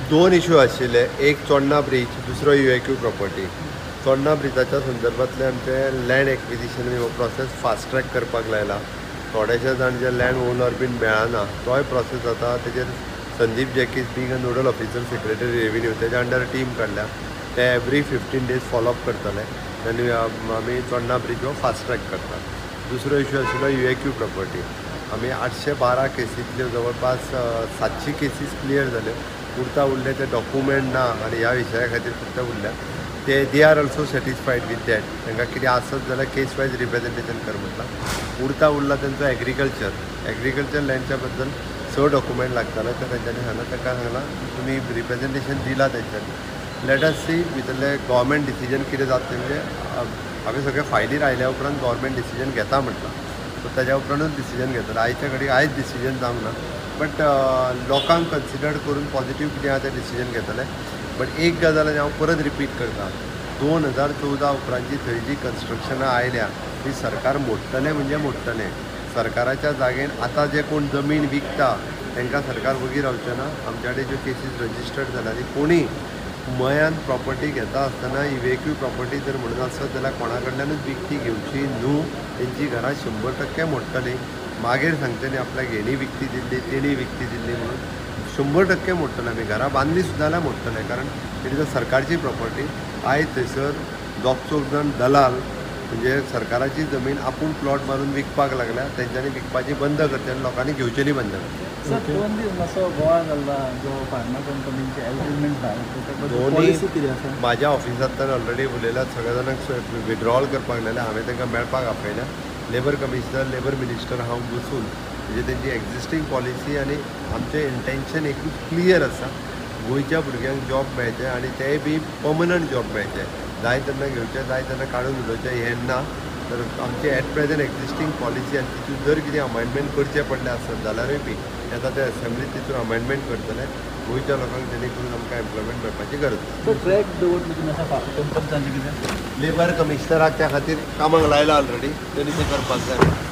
दोन इश्यू आशिल्ले, एक चोडणा ब्रीज, दुसरो UAQ प्रॉपर्टी. चोडणा ब्रिजाच्या संदर्भातले आमचे लँड एक्विजिशन हो प्रोसेस फास्ट ट्रॅक करपाक लायला. थोडेशे जाण जे लँड ओनर बीन मेळना तोय प्रोसेस जाता. तेजेर Sandeep Jacques being a nodal officer secretary revenue तेच्या अंडर टीम काडल्या. ते एवरी 15 days फॉलोअप करतले आनी आमी चोडणा ब्रीज हो फास्ट ट्रॅक करता. दुसरो इश्यू आशिल्लो UAQ प्रॉपर्टी. आमी 812 केसींतल्यो जवळपास 700 केसीस क्लियर जाल्यो. उरता उरले ते डॉक्युमेंट ना आनी ह्या विशया खातीर फक्त उरल्या. ते they are also satisfied with that. तांकां कितें आसत जाल्यार केस वायज रिप्रेझेंटेशन कर म्हटलां. उरता उरला तेंचो एग्रीकल्चर लँडच्या बद्दल 6 डॉक्युमेंट लागताले. तर तेंच्यांनी सांगला ताका सांगलां तुमी रिप्रेझेंटेशन दिलां तेंच्यांनी. लेट अस सी भितरले गव्हर्मेंट डिसिजन कितें जाता तें. म्हणजे हांवें सगळे फायली रायल्या उपरांत गव्हर्मेंट डिसिजन घेता म्हटलां. सो ताज्या उपरांतूच डिसिजन घेतलें. आयच्या घडी आयज डिसिजन जावंक ना. बट लोकांक कन्सिडर करून पॉझिटीव कितें आहा तें डिसिजन घेतलें. बट एक गजाल हांव परत रिपीट करता, 2014 उपरांतची थंय जी कन्स्ट्रक्शनां आयल्या ती सरकार मोडटलें म्हणजे मोडटलें. सरकाराच्या जागेन आतां जे कोण जमीन विकता तांकां सरकार वगीर रावचें ना. आमच्या कडेन ज्यो केसीस रजिस्टर्ड जाल्या ती कोणी मयान प्रॉपर्टी घेता आसतना UAQ प्रॉपर्टी जर म्हणून आसत जाल्यार कोणा कडल्यानूच विकती घेवची न्हू. तेंची घरां 100% मोडटलीं. मागीर सांगचें न्ही आपल्याक हेणी विकती दिल्ली तेणी विकती दिल्ली म्हणून. 100% मोडटले. आमी घरां बांदली सुद्दां जाल्यार मोडटले. कारण इट इज अ सरकारची प्रॉपर्टी. आयज थंयसर दोग जाण दलाल म्हणजे सरकाराची जमीन आपूण प्लॉट मारून विकपाक लागल्या. तेंच्यांनी विकपाची बंद करचें आनी लोकांनी घेवचेली बंद करचें. सर 2 दीस मातसो गोळा जाल्ला जो फार्मा कंपनीचे एग्रीमेंट भायर दोनूय कितें आसा. म्हाज्या ऑफिसांतल्यान ऑलरेडी उलयल्यात. सगळ्या जाणांक विड्रॉवल करपाक लायल्या. हांवें तांकां मेळपाक आपयल्या. लेबर कमिशनर लेबर मिनिस्टर हांव बसून म्हणजे तेंची एक्झिस्टींग पॉलिसी आनी आमचें इंटेंशन एकूच क्लियर आसा. गोंयच्या भुरग्यांक जॉब मेळचे आनी तेय बी पर्मनंट जॉब मेळचे. जाय तेन्ना घेवचे जाय तेन्ना काडून उडोवचें हें ना. तर आमची एट प्रेझेंट एक्झिस्टींग पॉलिसी आनी तितून जर कितें अमेंडमेंट करचें पडलें आसत जाल्यारूय बी येता ते असेंब्लीत तितून अमेंडमेंट करतले. गोंयच्या लोकांक जेणे करून आमकां एम्प्लॉयमेंट मेळपाची गरज आसा. सर ट्रॅक दवरतले तुमी आसा कंपनीचांचें कितें. लेबर कमिशनराक त्या खातीर कामाक लायला ऑलरेडी. तरी तें करपाक जाय.